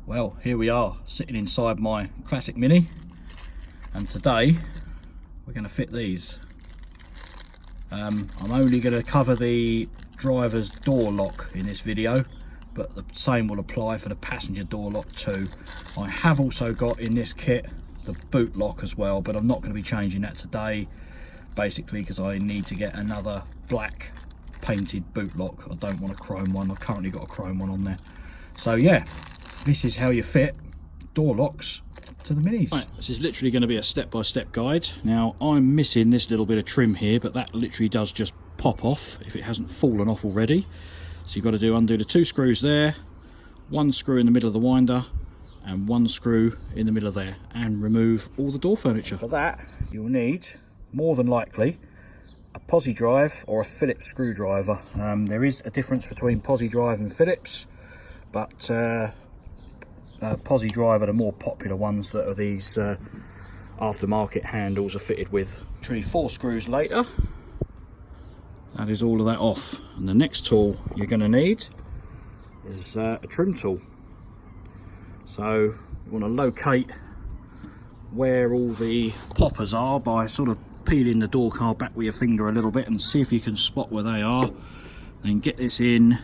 Well, here we are sitting inside my classic Mini, and today we're going to fit these. I'm only going to cover the driver's door lock in this video, but the same will apply for the passenger door lock too. I have also got in this kit the boot lock as well, but I'm not going to be changing that today, basically because I need to get another black painted boot lock. I don't want a chrome one. I've currently got a chrome one on there. So yeah, this is how you fit door locks to the Minis. Right, this is literally going to be a step-by-step guide. Now I'm missing this little bit of trim here, but that literally does just pop off if it hasn't fallen off already. So you've got to undo the 2 screws there, 1 screw in the middle of the winder and 1 screw in the middle of there, and remove all the door furniture. For that you'll need, more than likely, a posi drive or a Phillips screwdriver. There is a difference between posi drive and Phillips, but posi drive are the more popular ones that are these aftermarket handles are fitted with. Literally 4 screws later, that is all of that off. And the next tool you're going to need is a trim tool. So you want to locate where all the poppers are by sort of peeling the door card back with your finger a little bit and see if you can spot where they are. Then get this in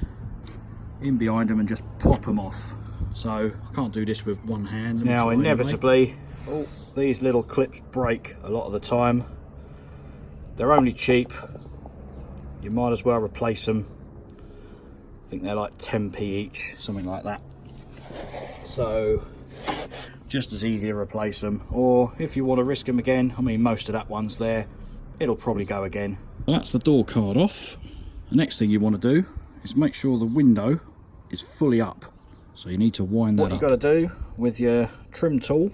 behind them and just pop them off. So I can't do this with one hand. Now inevitably, these little clips break a lot of the time. They're only cheap. You might as well replace them. I think they're like 10p each, something like that. So just as easy to replace them, or if you want to risk them again, I mean most of that one's there, it'll probably go again. Well, that's the door card off. The next thing you want to do is make sure the window is fully up. So you need to wind that up. What you've got to do with your trim tool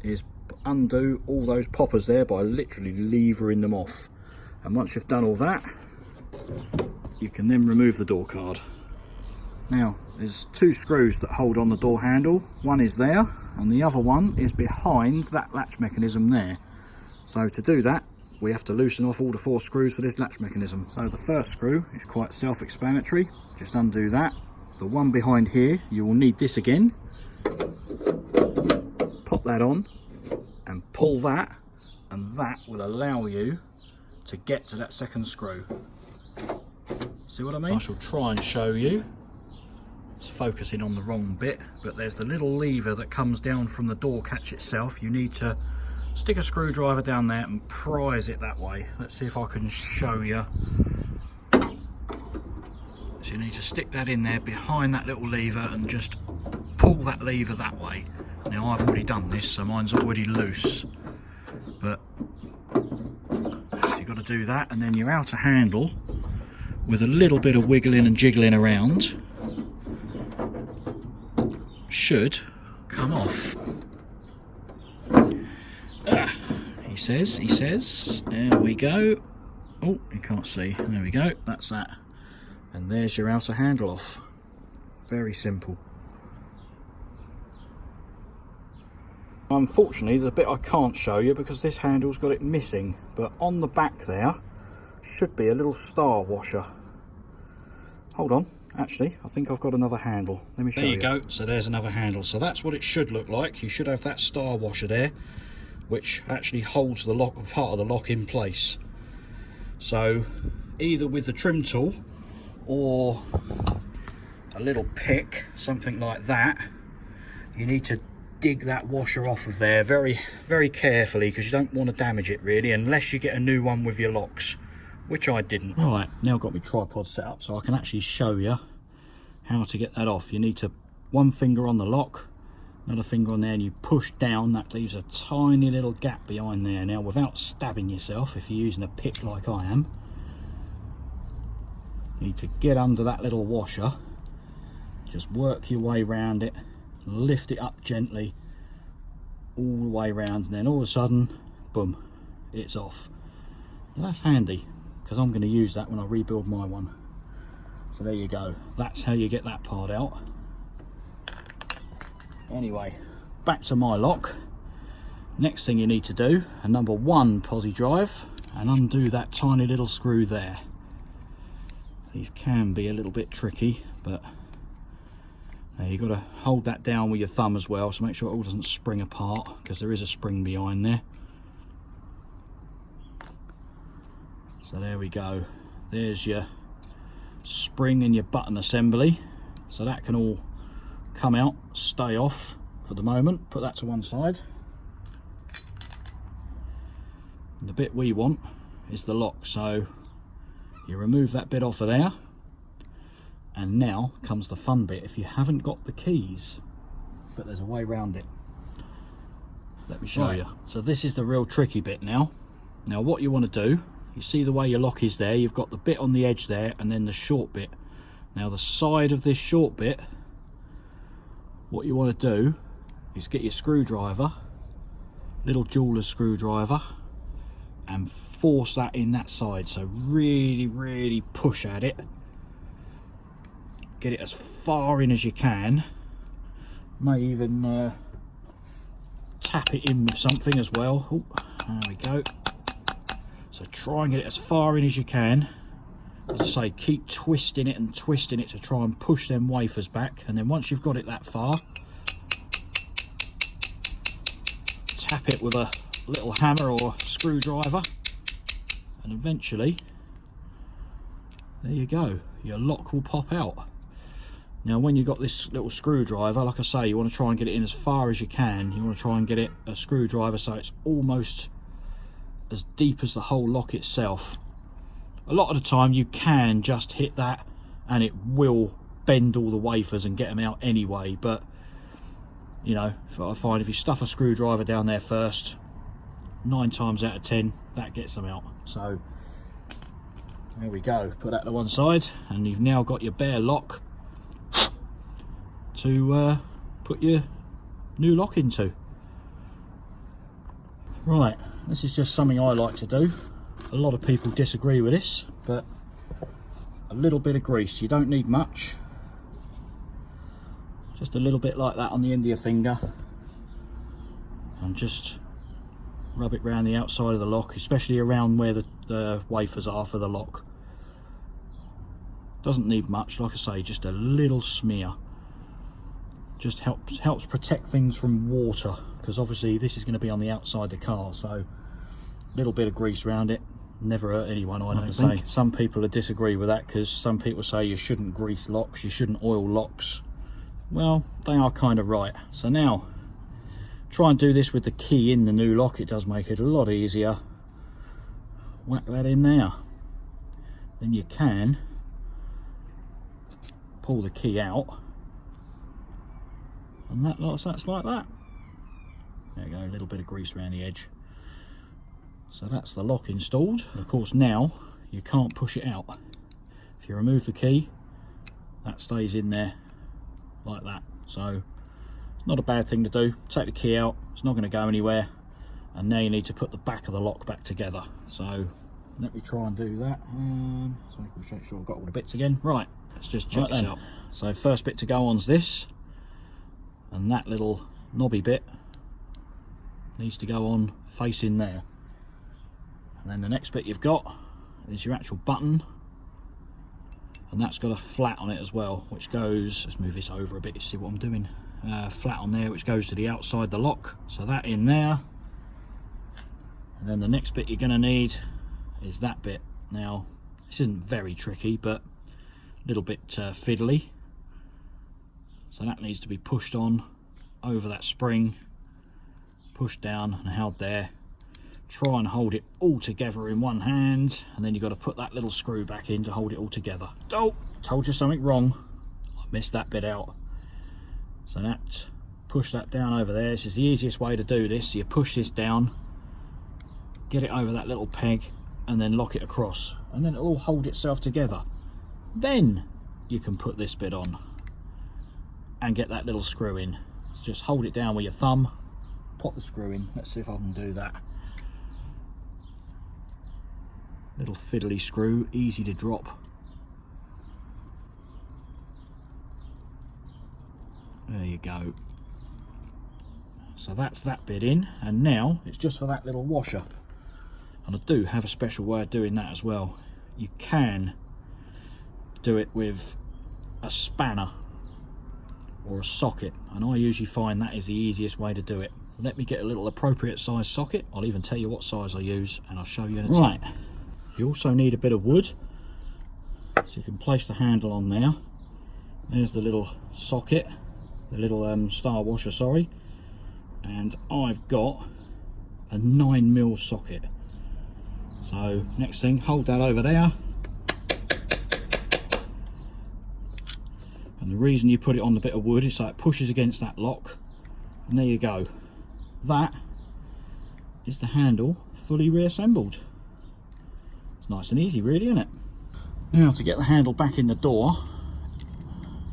is undo all those poppers there by literally levering them off. And once you've done all that, you can then remove the door card. Now there's 2 screws that hold on the door handle. One is there and the other one is behind that latch mechanism there. So to do that we have to loosen off all the 4 screws for this latch mechanism. So the first screw is quite self-explanatory. Just undo that. The one behind here, you will need this again. Pop that on and pull that, and that will allow you to get to that second screw. See what I mean? I shall try and show you. It's focusing on the wrong bit, but there's the little lever that comes down from the door catch itself. You need to stick a screwdriver down there and prise it that way. Let's see if I can show you. So you need to stick that in there behind that little lever and just pull that lever that way. Now I've already done this, so mine's already loose, but so you've got to do that, and then your outer handle with a little bit of wiggling and jiggling around should come off. He says, there we go. Oh, you can't see, there we go, that's that. And there's your outer handle off. Very simple. Unfortunately, the bit I can't show you because this handle's got it missing, but on the back there should be a little star washer. Hold on, actually, I think I've got another handle. Let me show you. There you go, so there's another handle. So that's what it should look like. You should have that star washer there, which actually holds the lock, part of the lock in place. So either with the trim tool or a little pick, something like that, you need to dig that washer off of there very, very carefully, because you don't want to damage it really, unless you get a new one with your locks, which I didn't. Right, now I've got my tripod set up so I can actually show you how to get that off. You need to, 1 finger on the lock, another finger on there, and you push down. That leaves a tiny little gap behind there. Now without stabbing yourself, if you're using a pick like I am, you need to get under that little washer, just work your way around it, lift it up gently all the way around, and then all of a sudden, boom, it's off. Now that's handy because I'm going to use that when I rebuild my one. So there you go, that's how you get that part out. Anyway, back to my lock. Next thing you need to do, a number 1 posi drive, and undo that tiny little screw there. These can be a little bit tricky, but Now you've got to hold that down with your thumb as well, so make sure it all doesn't spring apart, because there is a spring behind there. So there we go. There's your spring and your button assembly. So that can all come out, stay off for the moment. Put that to one side. And the bit we want is the lock. So you remove that bit off of there. And now comes the fun bit if you haven't got the keys. But there's a way around it. Let me show you. So this is the real tricky bit now. Now what you want to do, you see the way your lock is there, you've got the bit on the edge there and then the short bit. Now the side of this short bit, what you want to do is get your screwdriver, little jeweler's screwdriver, and force that in that side. So really push at it. Get it as far in as you can. May even tap it in with something as well. Ooh, there we go. So try and get it as far in as you can. As I say, keep twisting it and twisting it to try and push them wafers back. And then once you've got it that far, tap it with a little hammer or screwdriver. And eventually, there you go. Your lock will pop out. Now when you've got this little screwdriver, like I say, you want to try and get it in as far as you can. You want to try and get it a screwdriver so it's almost as deep as the whole lock itself. A lot of the time you can just hit that and it will bend all the wafers and get them out anyway, but you know, I find if you stuff a screwdriver down there first, 9 times out of 10 that gets them out. So there we go, put that to one side and you've now got your bare lock to put your new lock into. Right, this is just something I like to do. A lot of people disagree with this, but a little bit of grease, you don't need much, just a little bit like that on the end of your finger, and just rub it around the outside of the lock, especially around where the wafers are for the lock. Doesn't need much, like I say, just a little smear. Just helps protect things from water, because obviously this is going to be on the outside of the car, so a little bit of grease around it never hurt anyone, I don't think. Some people disagree with that, because some people say you shouldn't grease locks, you shouldn't oil locks. Well, they are kind of right. So now try and do this with the key in the new lock. It does make it a lot easier. Whack that in there, then you can pull the key out, and that's like that. There you go, a little bit of grease around the edge. So that's the lock installed. Of course now you can't push it out. If you remove the key, that stays in there like that. So it's not a bad thing to do. Take the key out, it's not going to go anywhere, and now you need to put the back of the lock back together. So let me try and do that. So I can make sure I've got all the bits again. Right, let's just check this out. So first bit to go on is this, and that little knobby bit needs to go on facing there. And then the next bit you've got is your actual button, and that's got a flat on it as well, which goes, let's move this over a bit, you see what I'm doing, flat on there, which goes to the outside the lock. So that in there, and then the next bit you're going to need is that bit. Now this isn't very tricky, but a little bit fiddly. So that needs to be pushed on over that spring, pushed down and held there. Try and hold it all together in one hand, and then you've got to put that little screw back in to hold it all together. Oh, told you something wrong, I missed that bit out. So that, push that down over there. This is the easiest way to do this. So you push this down, get it over that little peg, and then lock it across, and then it'll all hold itself together. Then you can put this bit on and get that little screw in. So just hold it down with your thumb, pop the screw in. Let's see if I can do that. Little fiddly screw, easy to drop. There you go. So that's that bit in, and now it's just for that little washer. And I do have a special way of doing that as well. You can do it with a spanner or a socket, and I usually find that is the easiest way to do it. Let me get a little appropriate size socket. I'll even tell you what size I use, and I'll show you in a minute. Right, you also need a bit of wood, so you can place the handle on there. There's the little socket, the little star washer, sorry, and I've got a 9mm socket. So next thing, hold that over there, and the reason you put it on the bit of wood is so it pushes against that lock, and there you go. That is the handle fully reassembled. It's nice and easy really, isn't it? Now to get the handle back in the door,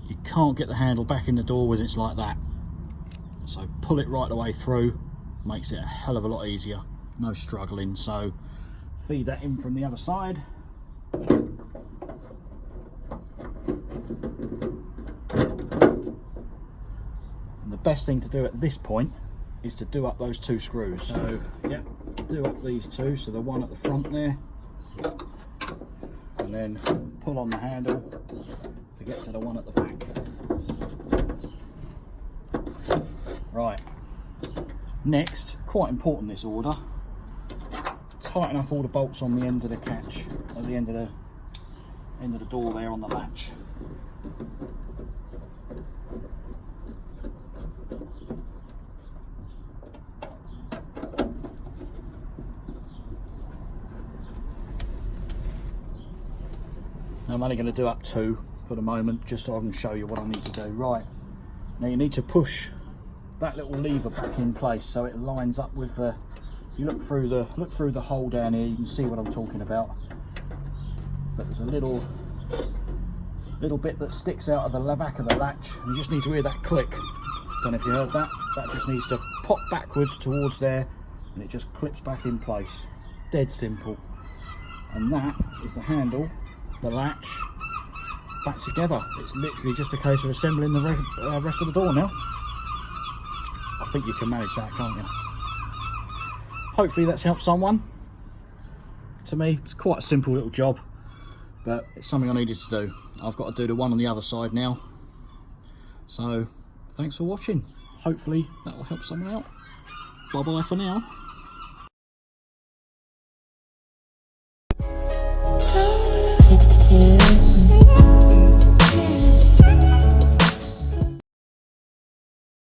you can't get the handle back in the door when it's like that. So pull it right the way through, makes it a hell of a lot easier. No struggling, so feed that in from the other side. And the best thing to do at this point is to do up those 2 screws. So yeah, do up these 2, so the one at the front there, and then pull on the handle to get to the one at the back. Right, next, quite important this order, tighten up all the bolts on the end of the catch, at the end of the door there on the latch. Now I'm only going to do up 2 for the moment, just so I can show you what I need to do. Right, now you need to push that little lever back in place so it lines up with the. If you look through the hole down here, you can see what I'm talking about. But there's a little bit that sticks out of the back of the latch, and you just need to hear that click. Don't know if you heard that. That just needs to pop backwards towards there, and it just clips back in place. Dead simple. And that is the handle, the latch, back together. It's literally just a case of assembling the rest of the door now. I think you can manage that, can't you? Hopefully that's helped someone. To me, it's quite a simple little job, but it's something I needed to do. I've got to do the one on the other side now. So, thanks for watching. Hopefully that will help someone out. Bye bye for now.